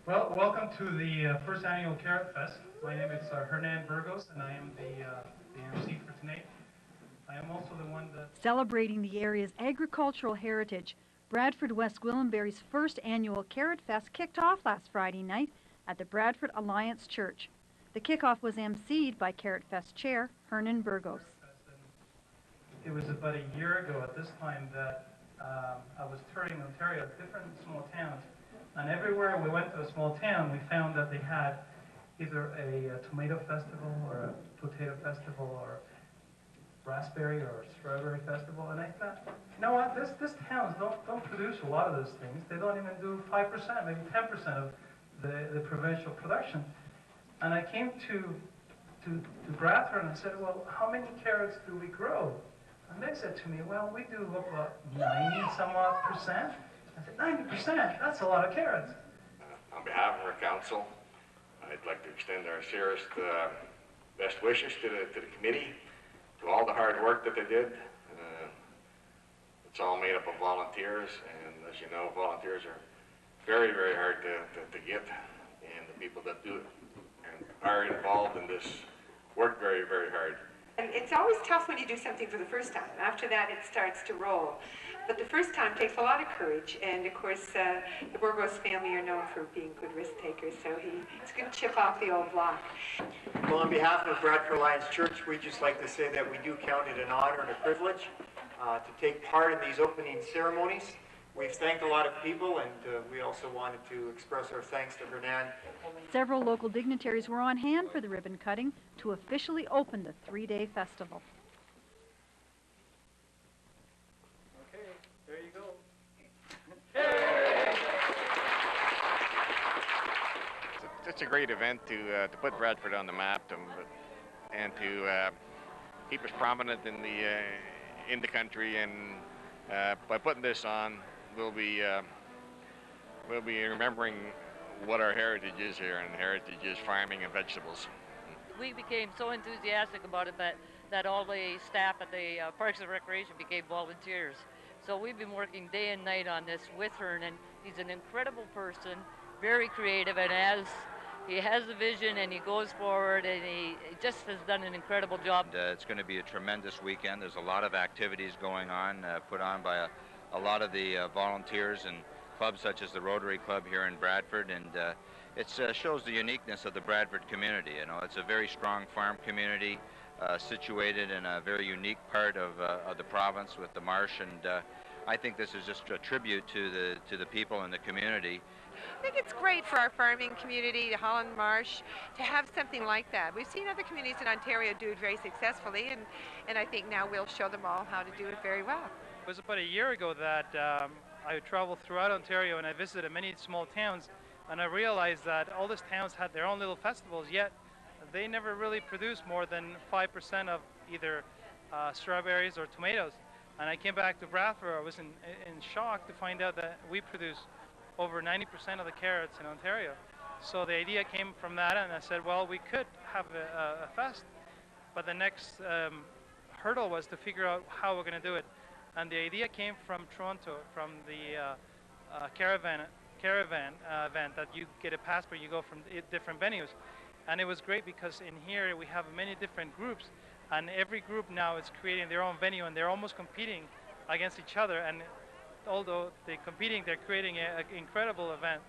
Well, welcome to the first annual Carrot Fest. My name is Hernan Burgos, and I am the MC for tonight. I am also the one that... Celebrating the area's agricultural heritage, Bradford West Gwillimbury's first annual Carrot Fest kicked off last Friday night at the Bradford Alliance Church. The kickoff was emceed by Carrot Fest Chair Hernan Burgos. It was about a year ago at this time that I was touring Ontario, different small towns. And everywhere we went to a small town, we found that they had either a tomato festival or a potato festival or raspberry or strawberry festival. And I thought, you know what, this towns don't produce a lot of those things. They don't even do 5%, maybe 10% of the provincial production. And I came to Bradford and I said, well, how many carrots do we grow? And they said to me, well, we do about 90 some odd percent. I said, 90%? That's a lot of carrots. On behalf of our council, I'd like to extend our sincerest best wishes to the committee, to all the hard work that they did. It's all made up of volunteers, and as you know, volunteers are very, very hard to get, and the people that do it and are involved in this work very, very hard. And it's always tough when you do something for the first time. After that, it starts to roll. But the first time takes a lot of courage. And of course, the Burgos family are known for being good risk takers. So he's going to chip off the old block. Well, on behalf of Bradford Alliance Church, we'd just like to say that we do count it an honor and a privilege to take part in these opening ceremonies. We've thanked a lot of people, and we also wanted to express our thanks to Hernan. Several local dignitaries were on hand for the ribbon cutting to officially open the three-day festival. Okay, there you go. It's a great event to put Bradford on the map and to keep us prominent in the country. And by putting this on, we'll be remembering what our heritage is here, and heritage is farming and vegetables. We became so enthusiastic about it that all the staff at the Parks and Recreation became volunteers. So we've been working day and night on this with Hernan. He's an incredible person, very creative, and he has a vision and he goes forward, and he just has done an incredible job. It's going to be a tremendous weekend. There's a lot of activities going on, put on by a lot of the volunteers and clubs such as the Rotary Club here in Bradford, and it shows the uniqueness of the Bradford community. You know, it's a very strong farm community situated in a very unique part of the province with the marsh, and I think this is just a tribute to the people in the community. I think it's great for our farming community, the Holland Marsh, to have something like that. We've seen other communities in Ontario do it very successfully, and I think now we'll show them all how to do it very well. It was about a year ago that I traveled throughout Ontario and I visited many small towns, and I realized that all these towns had their own little festivals, yet they never really produced more than 5% of either strawberries or tomatoes. And I came back to Bradford. I was in shock to find out that we produce over 90% of the carrots in Ontario. So the idea came from that, and I said, well, we could have a fest, but the next hurdle was to figure out how we're going to do it. And the idea came from Toronto, from the caravan event that you get a passport, you go from different venues. And it was great because in here we have many different groups, and every group now is creating their own venue, and they're almost competing against each other. And although they're competing, they're creating an incredible event.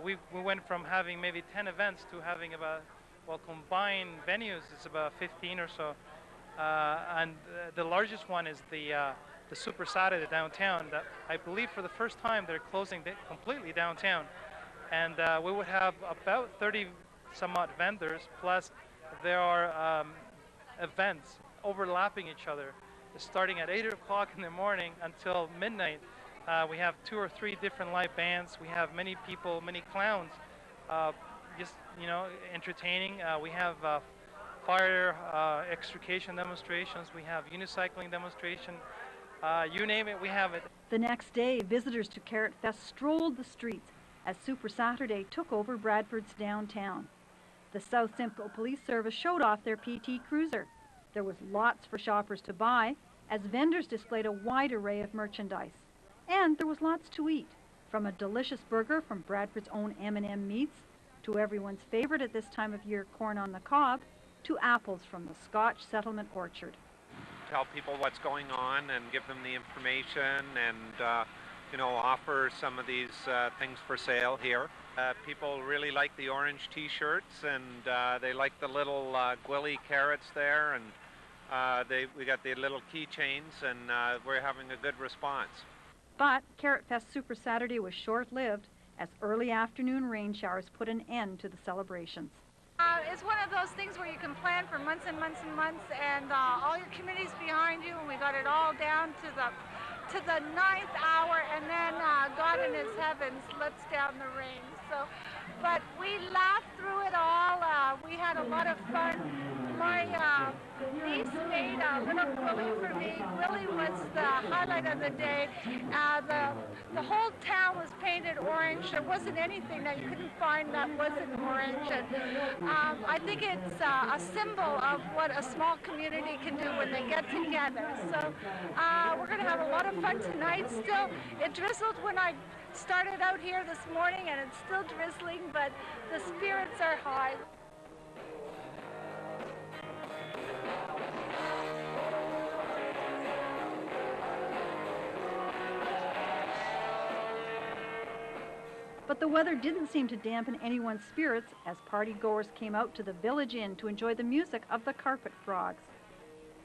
We went from having maybe 10 events to having about, well, combined venues, it's about 15 or so. And the largest one is the Super Saturday downtown, that I believe for the first time they're closing completely downtown. And we would have about 30 some odd vendors, plus there are events overlapping each other, starting at 8 o'clock in the morning until midnight. We have 2 or 3 different live bands. We have many people, many clowns, just, you know, entertaining. We have fire extrication demonstrations. We have unicycling demonstration. You name it, we have it. The next day, visitors to Carrot Fest strolled the streets as Super Saturday took over Bradford's downtown. The South Simcoe Police Service showed off their PT Cruiser. There was lots for shoppers to buy, as vendors displayed a wide array of merchandise. And there was lots to eat. From a delicious burger from Bradford's own M&M Meats, to everyone's favorite at this time of year, corn on the cob, to apples from the Scotch Settlement Orchard. Tell people what's going on and give them the information and offer some of these things for sale here. People really like the orange t-shirts, and they like the little gwilly carrots there, and we got the little keychains, and we're having a good response. But Carrot Fest Super Saturday was short-lived as early afternoon rain showers put an end to the celebrations. It's one of those things where you can plan for months and months and months, and all your committee's behind you, and we got it all down to the 9th hour, and then God in His heavens lets down the rain. But we laughed through it all. We had a lot of fun. My niece made a little Willie for me. Willie was the highlight of the day. The whole town was painted orange. There wasn't anything that you couldn't find that wasn't orange. And I think it's a symbol of what a small community can do when they get together. So we're going to have a lot of fun tonight. Still, it drizzled when I started out here this morning, and it's still drizzling, but the spirits are high. But the weather didn't seem to dampen anyone's spirits as party-goers came out to the Village Inn to enjoy the music of the Carpet Frogs.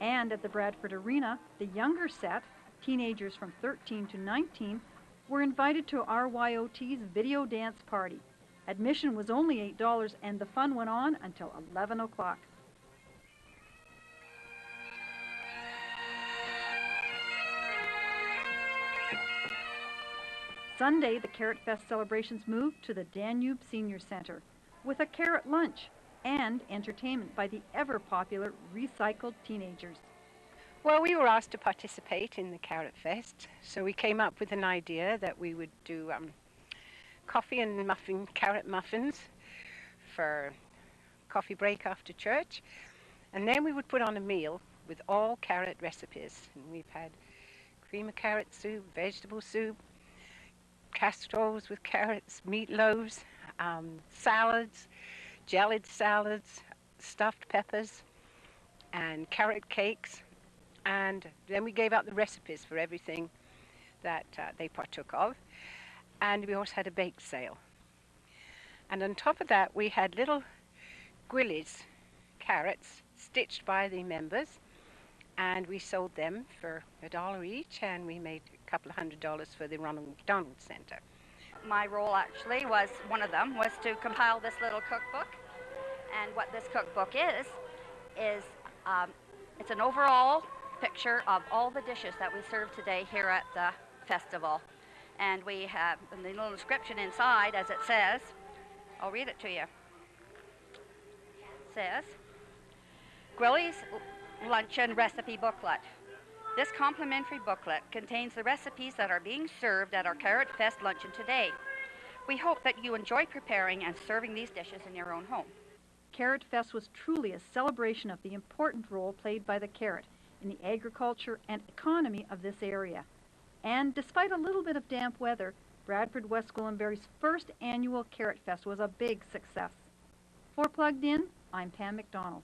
And at the Bradford Arena, the younger set, teenagers from 13 to 19, were invited to RYOT's video dance party. Admission was only $8, and the fun went on until 11 o'clock. Sunday, the Carrot Fest celebrations moved to the Danube Senior Center with a carrot lunch and entertainment by the ever-popular Recycled Teenagers. Well, we were asked to participate in the Carrot Fest, so we came up with an idea that we would do coffee and carrot muffins for coffee break after church, and then we would put on a meal with all carrot recipes. And we've had cream of carrot soup, vegetable soup, casseroles with carrots, meatloaves, salads, jellied salads, stuffed peppers, and carrot cakes. And then we gave out the recipes for everything that they partook of. And we also had a bake sale. And on top of that, we had little gwillies, carrots, stitched by the members. And we sold them for $1 each, and we made a couple of $100 for the Ronald McDonald Center. My role actually was, one of them, was to compile this little cookbook. And what this cookbook is it's an overall picture of all the dishes that we serve today here at the festival. And we have the little description inside, as it says, I'll read it to you. It says, Gwilly's Luncheon Recipe Booklet. This complimentary booklet contains the recipes that are being served at our Carrot Fest luncheon today. We hope that you enjoy preparing and serving these dishes in your own home. Carrot Fest was truly a celebration of the important role played by the carrot in the agriculture and economy of this area. And despite a little bit of damp weather, Bradford West Gwillimbury's first annual Carrot Fest was a big success. For Plugged In, I'm Pam McDonald.